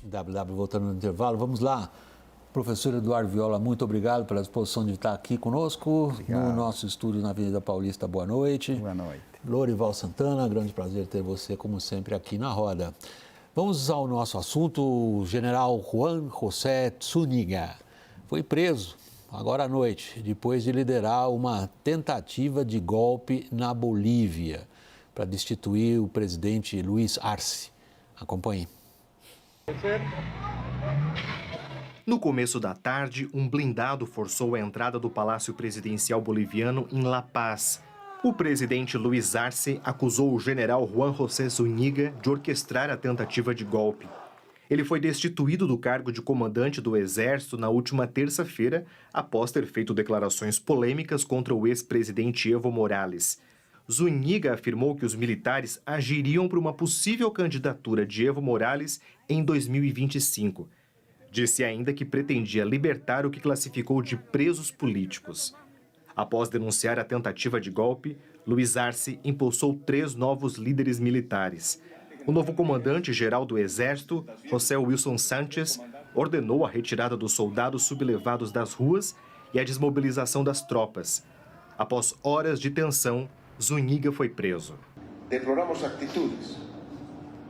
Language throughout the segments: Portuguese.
Voltando no intervalo, vamos lá. Professor Eduardo Viola, muito obrigado pela disposição de estar aqui conosco, no nosso estúdio na Avenida Paulista. Boa noite. Boa noite. Lorival Santana, grande prazer ter você, como sempre, aqui na roda. Vamos ao nosso assunto. O general Juan José Zúñiga foi preso agora à noite, depois de liderar uma tentativa de golpe na Bolívia para destituir o presidente Luiz Arce. Acompanhe. No começo da tarde, um blindado forçou a entrada do Palácio Presidencial Boliviano em La Paz. O presidente Luiz Arce acusou o general Juan José Zúñiga de orquestrar a tentativa de golpe. Ele foi destituído do cargo de comandante do Exército na última terça-feira, após ter feito declarações polêmicas contra o ex-presidente Evo Morales. Zúñiga afirmou que os militares agiriam para uma possível candidatura de Evo Morales em 2025. Disse ainda que pretendia libertar o que classificou de presos políticos. Após denunciar a tentativa de golpe, Luiz Arce impulsou 3 novos líderes militares. O novo comandante-geral do Exército, José Wilson Sánchez, ordenou a retirada dos soldados sublevados das ruas e a desmobilização das tropas. Após horas de tensão, Zúñiga foi preso. Deploramos atitudes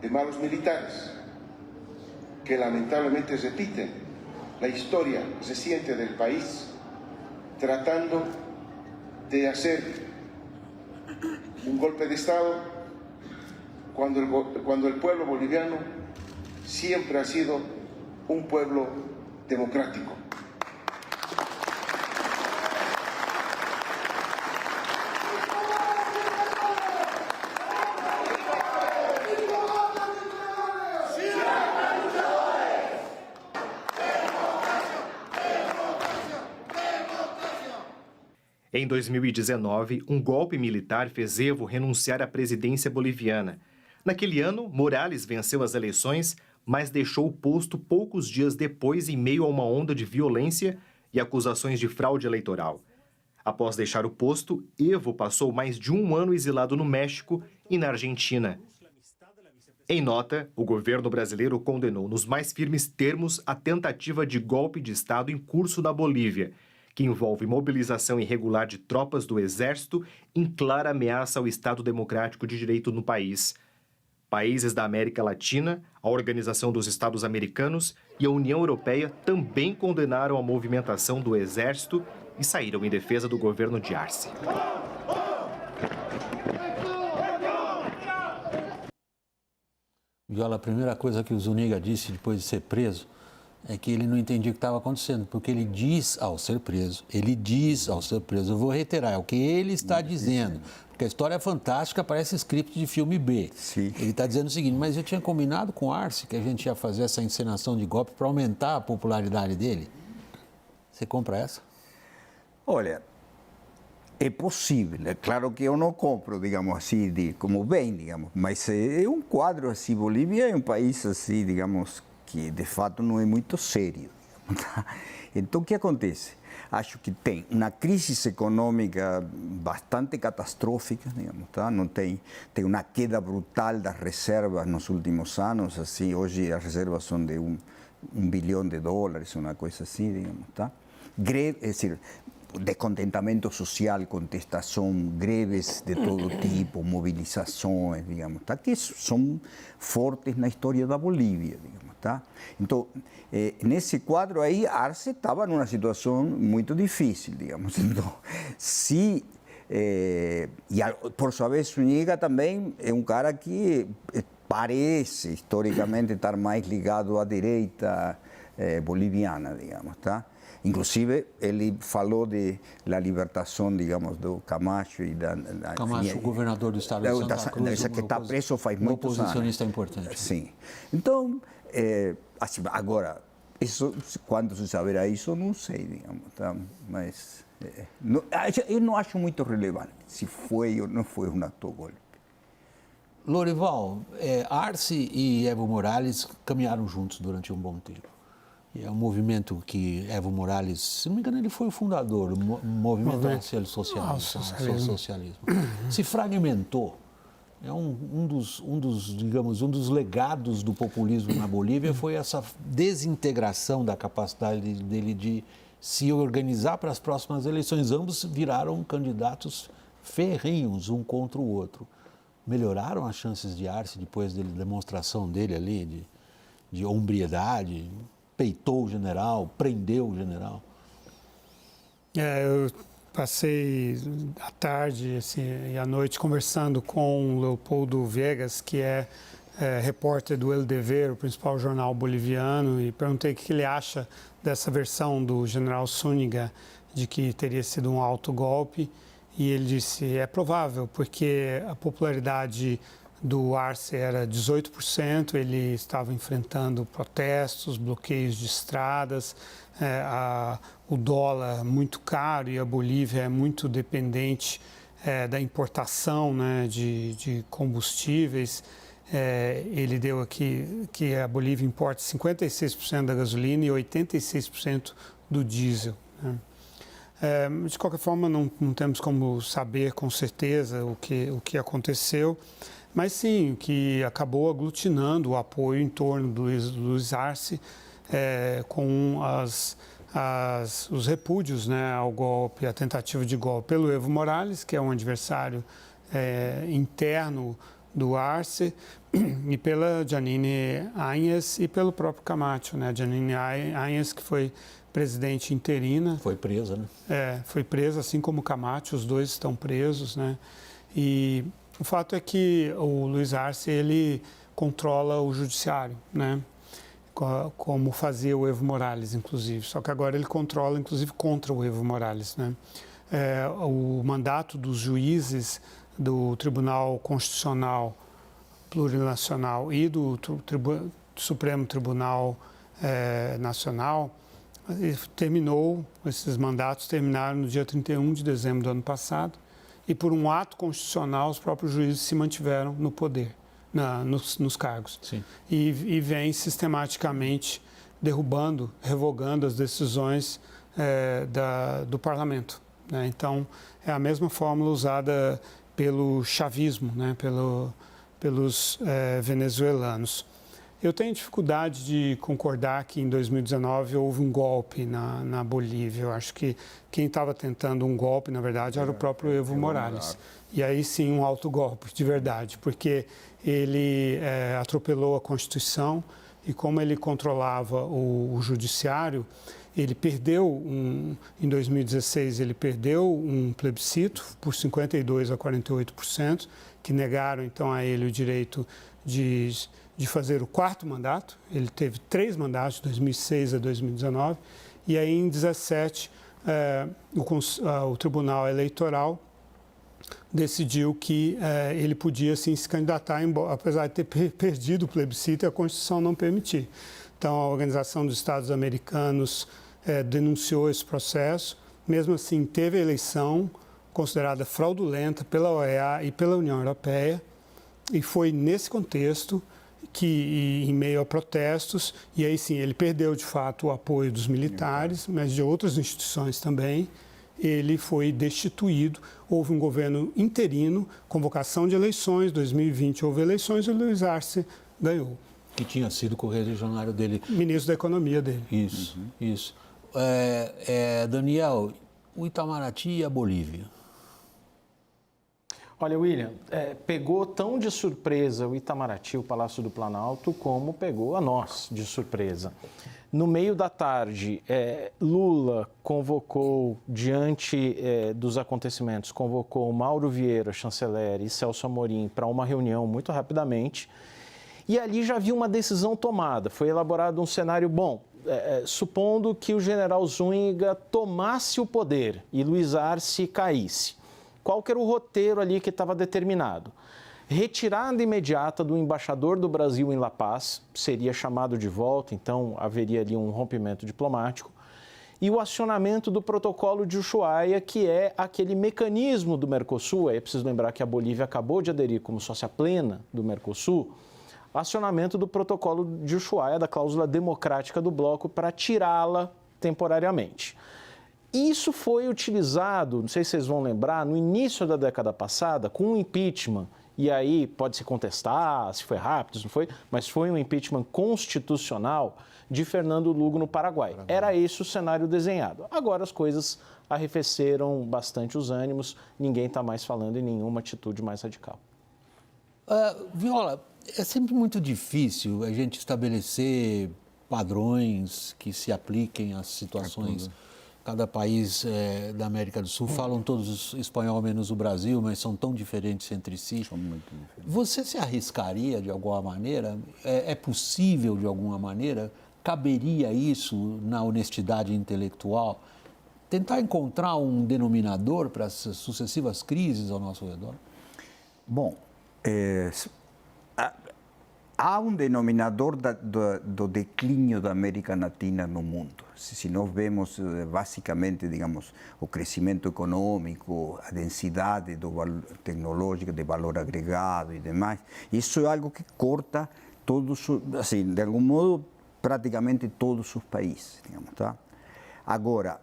de malos militares que lamentablemente repiten la historia reciente del país, tratando de hacer un golpe de Estado cuando el pueblo boliviano siempre ha sido un pueblo democrático. Em 2019, um golpe militar fez Evo renunciar à presidência boliviana. Naquele ano, Morales venceu as eleições, mas deixou o posto poucos dias depois em meio a uma onda de violência e acusações de fraude eleitoral. Após deixar o posto, Evo passou mais de um ano exilado no México e na Argentina. Em nota, o governo brasileiro condenou nos mais firmes termos a tentativa de golpe de Estado em curso na Bolívia, que envolve mobilização irregular de tropas do Exército em clara ameaça ao Estado Democrático de Direito no país. Países da América Latina, a Organização dos Estados Americanos e a União Europeia também condenaram a movimentação do Exército e saíram em defesa do governo de Arce. Viola, a primeira coisa que o Zúñiga disse depois de ser preso é que ele não entendia o que estava acontecendo, porque ele diz ao ser preso, eu vou reiterar, é o que ele está dizendo, porque a história é fantástica, parece script de filme B. Sim. Ele está dizendo o seguinte, mas eu tinha combinado com o Arce que a gente ia fazer essa encenação de golpe para aumentar a popularidade dele. Você compra essa? Olha, é possível, é claro que eu não compro, digamos assim, como bem, digamos, mas é um quadro assim, Bolívia é um país assim, digamos, que de fato não é muito sério. Então, o que acontece? Acho que tem uma crise econômica bastante catastrófica, digamos, tá? Não tem uma queda brutal das reservas nos últimos anos, assim, hoje as reservas são de $1 bilhão, uma coisa assim, digamos, tá? Greve, é dizer, descontentamento social, contestação, greves de todo tipo, mobilizações, digamos, tá? Que são fortes na história da Bolívia, digamos. Tá? Então, nesse quadro aí, Arce estava numa situação muito difícil, digamos. Então, se, por sua vez, Zúñiga também é um cara que parece, historicamente, estar mais ligado à direita boliviana, digamos, tá? Inclusive, ele falou da libertação, digamos, do Camacho e da... Camacho, governador do estado de Santa Cruz, que está preso faz muitos anos. Um oposicionista importante. Sim. Então, assim, agora, isso, quando se saberá isso, não sei, digamos, tá? Mas eu não acho muito relevante se foi ou não foi um ato golpe. Lorival, Arce e Evo Morales caminharam juntos durante um bom tempo. E é um movimento que Evo Morales, se não me engano, ele foi o fundador do movimento socialismo. Se fragmentou É um dos legados do populismo na Bolívia foi essa desintegração da capacidade dele de se organizar para as próximas eleições. Ambos viraram candidatos ferrenhos um contra o outro. Melhoraram as chances de Arce depois da demonstração dele ali de hombridade, peitou o general, prendeu o general. Eu passei a tarde e a noite conversando com o Leopoldo Viegas, que é repórter do El Dever, o principal jornal boliviano, e perguntei o que ele acha dessa versão do general Zúñiga, de que teria sido um autogolpe. E ele disse, é provável, porque a popularidade do Arce era 18%, ele estava enfrentando protestos, bloqueios de estradas, o dólar muito caro e a Bolívia é muito dependente da importação, né, de combustíveis. Ele deu aqui que a Bolívia importa 56% da gasolina e 86% do diesel, né? De qualquer forma, não temos como saber com certeza o que aconteceu, mas sim, que acabou aglutinando o apoio em torno do Luiz Arce com os repúdios, né, ao golpe, a tentativa de golpe pelo Evo Morales, que é um adversário interno do Arce, e pela Jeanine Áñez e pelo próprio Camacho, né? Jeanine Áñez, que foi presidente interina. Foi presa, né? Foi presa, assim como o Camacho, os dois estão presos, né? E o fato é que o Luiz Arce, ele controla o judiciário, né? Como fazia o Evo Morales, inclusive. Só que agora ele controla, inclusive, contra o Evo Morales, né? O mandato dos juízes do Tribunal Constitucional Plurinacional e do Supremo Tribunal Nacional esses mandatos terminaram no dia 31 de dezembro do ano passado e por um ato constitucional os próprios juízes se mantiveram no poder, nos cargos. Sim. E vem sistematicamente revogando as decisões do parlamento, né? Então, é a mesma fórmula usada pelo chavismo, né? Pelos venezuelanos. Eu tenho dificuldade de concordar que em 2019 houve um golpe na Bolívia. Eu acho que quem estava tentando um golpe, na verdade, era o próprio Evo Morales. E aí sim, um autogolpe, de verdade, porque ele atropelou a Constituição e como ele controlava o judiciário, ele perdeu, em 2016, ele perdeu um plebiscito por 52% a 48%, que negaram então a ele o direito de fazer o quarto mandato. Ele teve 3 mandatos, de 2006 a 2019, e aí em 2017 o Tribunal Eleitoral decidiu que ele podia sim se candidatar, apesar de ter perdido o plebiscito e a Constituição não permitir. Então a Organização dos Estados Americanos denunciou esse processo, mesmo assim teve a eleição considerada fraudulenta pela OEA e pela União Europeia, e foi nesse contexto que, em meio a protestos, e aí sim, ele perdeu de fato o apoio dos militares, mas de outras instituições também, ele foi destituído. Houve um governo interino, convocação de eleições, 2020 houve eleições e o Luiz Arce ganhou. Que tinha sido correligionário dele. Ministro da Economia dele. Isso, isso. Daniel, o Itamaraty e a Bolívia? Olha, William, pegou tão de surpresa o Itamaraty, o Palácio do Planalto, como pegou a nós de surpresa. No meio da tarde, Lula convocou, diante dos acontecimentos, convocou Mauro Vieira, chanceler, e Celso Amorim para uma reunião muito rapidamente. E ali já havia uma decisão tomada. Foi elaborado um cenário bom, supondo que o general Zúñiga tomasse o poder e Luiz Arce caísse. Qual que era o roteiro ali que estava determinado? Retirada imediata do embaixador do Brasil em La Paz, seria chamado de volta, então haveria ali um rompimento diplomático, e o acionamento do protocolo de Ushuaia, que é aquele mecanismo do Mercosul. É preciso lembrar que a Bolívia acabou de aderir como sócia plena do Mercosul, acionamento do protocolo de Ushuaia, da cláusula democrática do bloco, para tirá-la temporariamente. Isso foi utilizado, não sei se vocês vão lembrar, no início da década passada, com o impeachment E aí pode se contestar se foi rápido, se não foi, mas foi um impeachment constitucional de Fernando Lugo no Paraguai. Era esse o cenário desenhado. Agora as coisas arrefeceram bastante os ânimos, ninguém está mais falando em nenhuma atitude mais radical. Viola, é sempre muito difícil a gente estabelecer padrões que se apliquem às situações. Cada país da América do Sul falam todos espanhol menos o Brasil, mas são tão diferentes entre si. São muito diferentes. Você se arriscaria de alguma maneira? É possível de alguma maneira? Caberia isso na honestidade intelectual? Tentar encontrar um denominador para as sucessivas crises ao nosso redor? Bom, há um denominador do declínio da América Latina no mundo. Se nós vemos basicamente, digamos, o crescimento econômico, a densidade tecnológica de valor agregado e demais, isso é algo que corta todos, assim, de algum modo, praticamente todos os países, digamos, tá? Agora,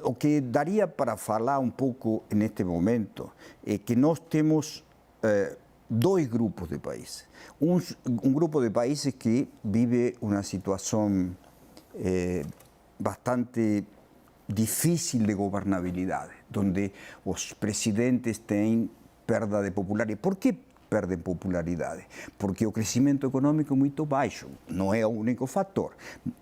o que daria para falar um pouco neste momento é que nós temos dois grupos de países. Um grupo de países que vive uma situação bastante difícil de governabilidade, onde os presidentes têm perda de popularidade. Por que perdem popularidade? Porque o crescimento econômico é muito baixo. Não é o único fator,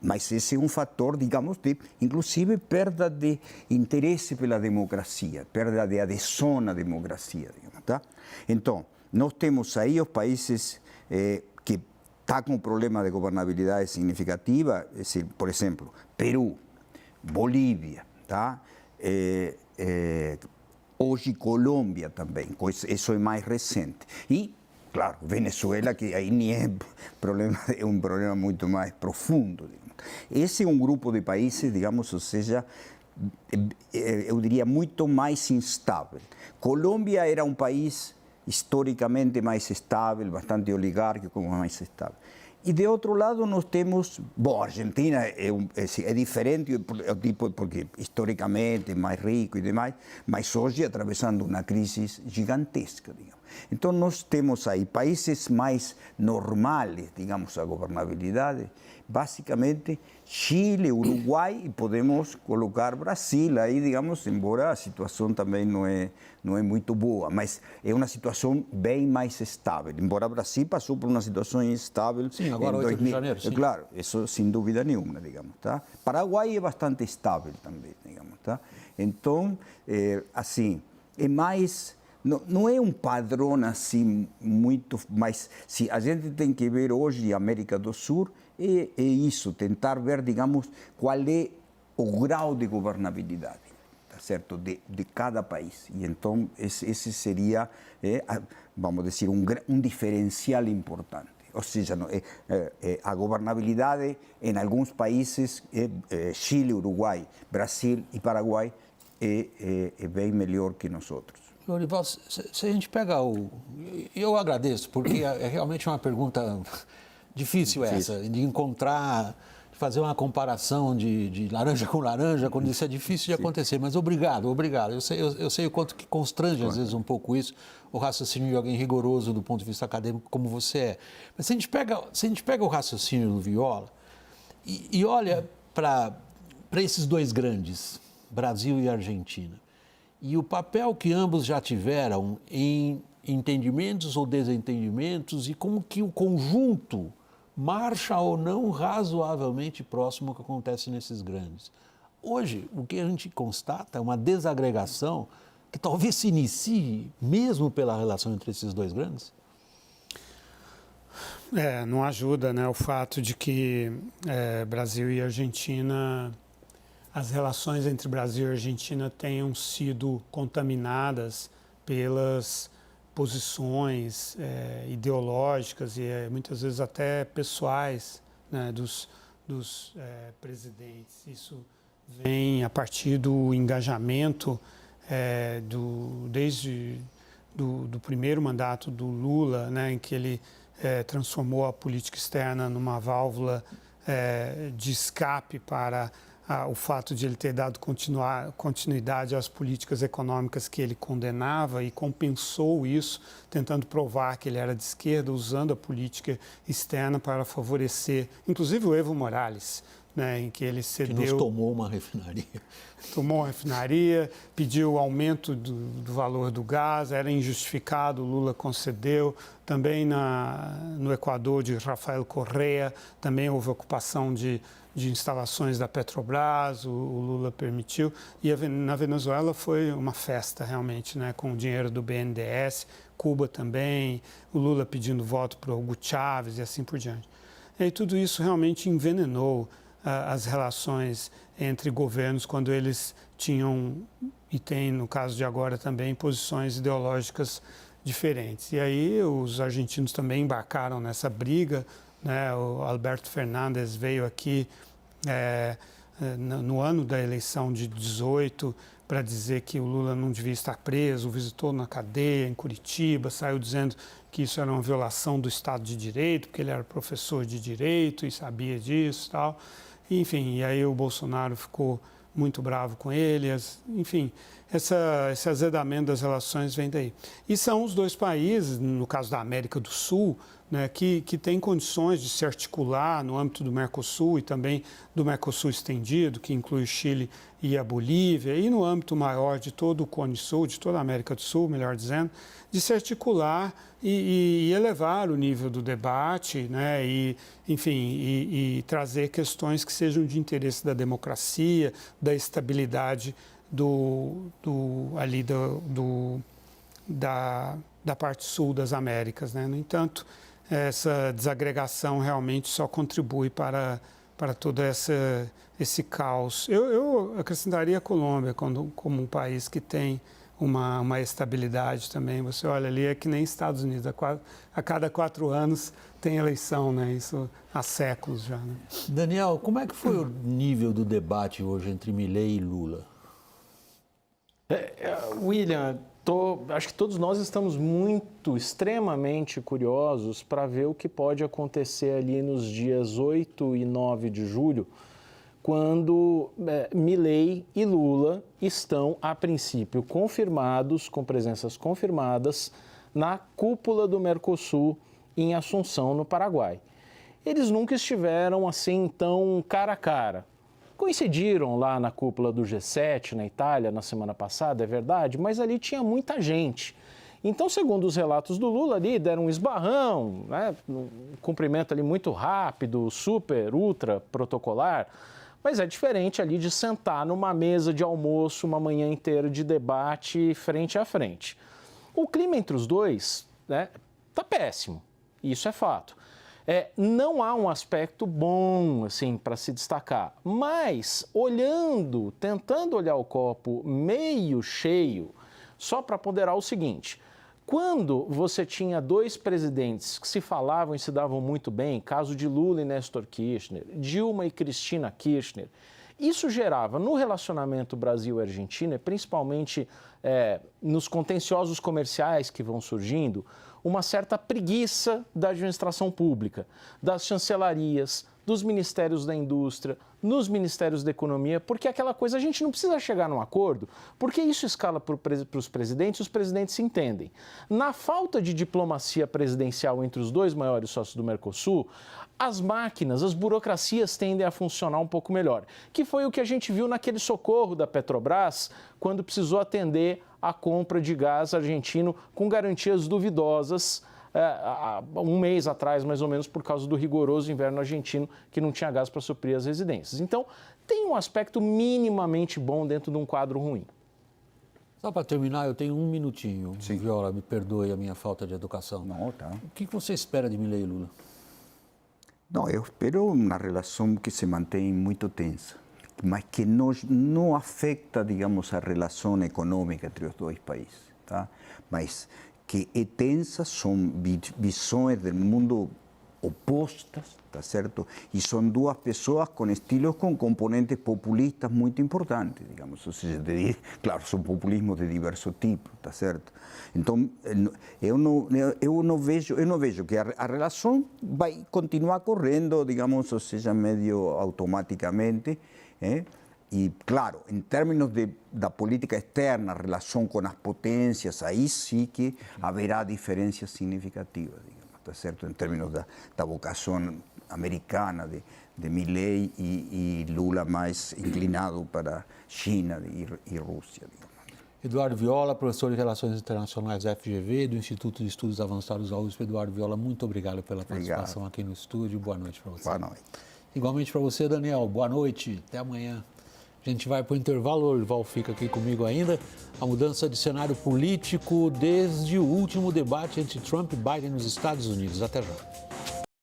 mas esse é um fator, digamos, de, inclusive, perda de interesse pela democracia, perda de adesão à democracia, digamos, tá? Então, nós temos aí os países que estão com problema de governabilidade significativa, por exemplo, Peru, Bolívia, tá? Hoje Colômbia também, isso é mais recente. E, claro, Venezuela, que aí nem é problema, é um problema muito mais profundo. Digamos. Esse é um grupo de países, digamos, ou seja, eu diria muito mais instável. Colômbia era um país historicamente mais estável, bastante oligárquico, mais estável. E de outro lado nós temos, bom, a Argentina é diferente, porque historicamente é mais rico e demais, mas hoje atravessando uma crise gigantesca, digamos. Então nós temos aí países mais normais, digamos, a governabilidade, basicamente Chile, Uruguai, e podemos colocar Brasil aí, digamos, embora a situação também não é muito boa, mas é uma situação bem mais estável. Embora o Brasil passou por uma situação instável. Sim, agora 8 de janeiro. Sim. Claro, isso sem dúvida nenhuma, digamos, tá? Paraguai é bastante estável também, digamos, tá? Então, assim, é mais... Não é um padrão assim muito, mas se a gente tem que ver hoje a América do Sul, é isso, tentar ver, digamos, qual é o grau de governabilidade, tá certo, de cada país. E então esse seria, vamos dizer, um diferencial importante. Ou seja, a governabilidade em alguns países, Chile, Uruguai, Brasil e Paraguai, é bem melhor que nós outros. Lourival, se a gente pega eu agradeço, porque é realmente uma pergunta difícil essa, de encontrar, de fazer uma comparação de laranja com laranja, quando isso é difícil de acontecer. Mas obrigado. Eu sei o quanto que constrange, às vezes, um pouco isso, o raciocínio de alguém rigoroso do ponto de vista acadêmico, como você é. Mas se a gente pega o raciocínio do Viola e olha para esses dois grandes, Brasil e Argentina, e o papel que ambos já tiveram em entendimentos ou desentendimentos e como que o conjunto marcha ou não razoavelmente próximo ao que acontece nesses grandes. Hoje, o que a gente constata é uma desagregação que talvez se inicie mesmo pela relação entre esses dois grandes? Não ajuda, né, o fato de que Brasil e Argentina... As relações entre Brasil e Argentina tenham sido contaminadas pelas posições ideológicas e muitas vezes até pessoais, né, dos presidentes. Isso vem a partir do engajamento desde do primeiro mandato do Lula, né, em que ele transformou a política externa numa válvula de escape para o fato de ele ter dado continuidade às políticas econômicas que ele condenava e compensou isso, tentando provar que ele era de esquerda, usando a política externa para favorecer, inclusive o Evo Morales, né, em que ele cedeu... Que nos tomou uma refinaria. Tomou uma refinaria, pediu aumento do valor do gás, era injustificado, o Lula concedeu. Também no Equador, de Rafael Correa, também houve ocupação de instalações da Petrobras, o Lula permitiu. E na Venezuela foi uma festa, realmente, né, com o dinheiro do BNDES, Cuba também, o Lula pedindo voto para o Hugo Chávez e assim por diante. E tudo isso realmente envenenou as relações entre governos quando eles tinham, e tem no caso de agora também, posições ideológicas diferentes. E aí os argentinos também embarcaram nessa briga, né? O Alberto Fernandes veio aqui no ano da eleição de 18 para dizer que o Lula não devia estar preso, visitou na cadeia em Curitiba, saiu dizendo que isso era uma violação do Estado de Direito, porque ele era professor de Direito e sabia disso e tal. Enfim, e aí o Bolsonaro ficou muito bravo com ele, enfim, esse azedamento das relações vem daí. E são os dois países, no caso da América do Sul, né, que têm condições de se articular no âmbito do Mercosul e também do Mercosul estendido, que inclui o Chile e a Bolívia, e no âmbito maior de todo o Cone Sul, de toda a América do Sul, melhor dizendo, de se articular e elevar o nível do debate, né, e trazer questões que sejam de interesse da democracia, da estabilidade da parte sul das Américas, né? No entanto, essa desagregação realmente só contribui para todo esse caos. Eu acrescentaria a Colômbia como um país que tem uma estabilidade também. Você olha ali, é que nem Estados Unidos, a cada 4 anos tem eleição, né? Isso há séculos já. Né? Daniel, como é que foi o nível do debate hoje entre Milei e Lula? William, acho que todos nós estamos extremamente curiosos para ver o que pode acontecer ali nos dias 8 e 9 de julho, quando Milei e Lula estão, a princípio, confirmados, com presenças confirmadas, na cúpula do Mercosul em Assunção, no Paraguai. Eles nunca estiveram assim tão cara a cara. Coincidiram lá na cúpula do G7, na Itália, na semana passada, é verdade, mas ali tinha muita gente. Então, segundo os relatos do Lula ali, deram um esbarrão, né? Um cumprimento ali muito rápido, super, ultra protocolar, mas é diferente ali de sentar numa mesa de almoço uma manhã inteira de debate frente a frente. O clima entre os dois, né, tá péssimo, isso é fato. Não há um aspecto bom assim para se destacar, mas tentando olhar o copo meio cheio, só para ponderar o seguinte: quando você tinha dois presidentes que se falavam e se davam muito bem, caso de Lula e Néstor Kirchner, Dilma e Cristina Kirchner, isso gerava no relacionamento Brasil-Argentina, principalmente nos contenciosos comerciais que vão surgindo, uma certa preguiça da administração pública, das chancelarias, dos ministérios da indústria, nos ministérios da economia, porque aquela coisa a gente não precisa chegar num acordo, porque isso escala para os presidentes se entendem. Na falta de diplomacia presidencial entre os dois maiores sócios do Mercosul, as máquinas, as burocracias tendem a funcionar um pouco melhor, que foi o que a gente viu naquele socorro da Petrobras, quando precisou atender a compra de gás argentino com garantias duvidosas, há um mês atrás, mais ou menos, por causa do rigoroso inverno argentino, que não tinha gás para suprir as residências. Então, tem um aspecto minimamente bom dentro de um quadro ruim. Só para terminar, eu tenho 1 minutinho. Sim. Viola, me perdoe a minha falta de educação. Não, tá. O que você espera de Milei e Lula? Não, eu espero uma relação que se mantém muito tensa, mas que não afeta, digamos, a relação econômica entre os dois países, tá? Mas que é tensa, são visões do mundo opostas, tá certo? E são duas pessoas com estilos com componentes populistas muito importantes, digamos. Ou seja, claro, são populismos de diversos tipos, tá certo? Então, eu não vejo que a relação vai continuar correndo, digamos, ou seja, meio automaticamente, E, claro, em termos da política externa, relação com as potências, aí sim que haverá diferenças significativas, digamos, tá certo? Em termos da vocação americana de Milei e Lula mais inclinado para China e Rússia, digamos. Eduardo Viola, professor de Relações Internacionais da FGV, do Instituto de Estudos Avançados da USP. Eduardo Viola, muito obrigado pela participação aqui no estúdio. Boa noite para você. Boa noite. Igualmente para você, Daniel. Boa noite. Até amanhã. A gente vai para o intervalo, o Orival fica aqui comigo ainda. A mudança de cenário político desde o último debate entre Trump e Biden nos Estados Unidos. Até já.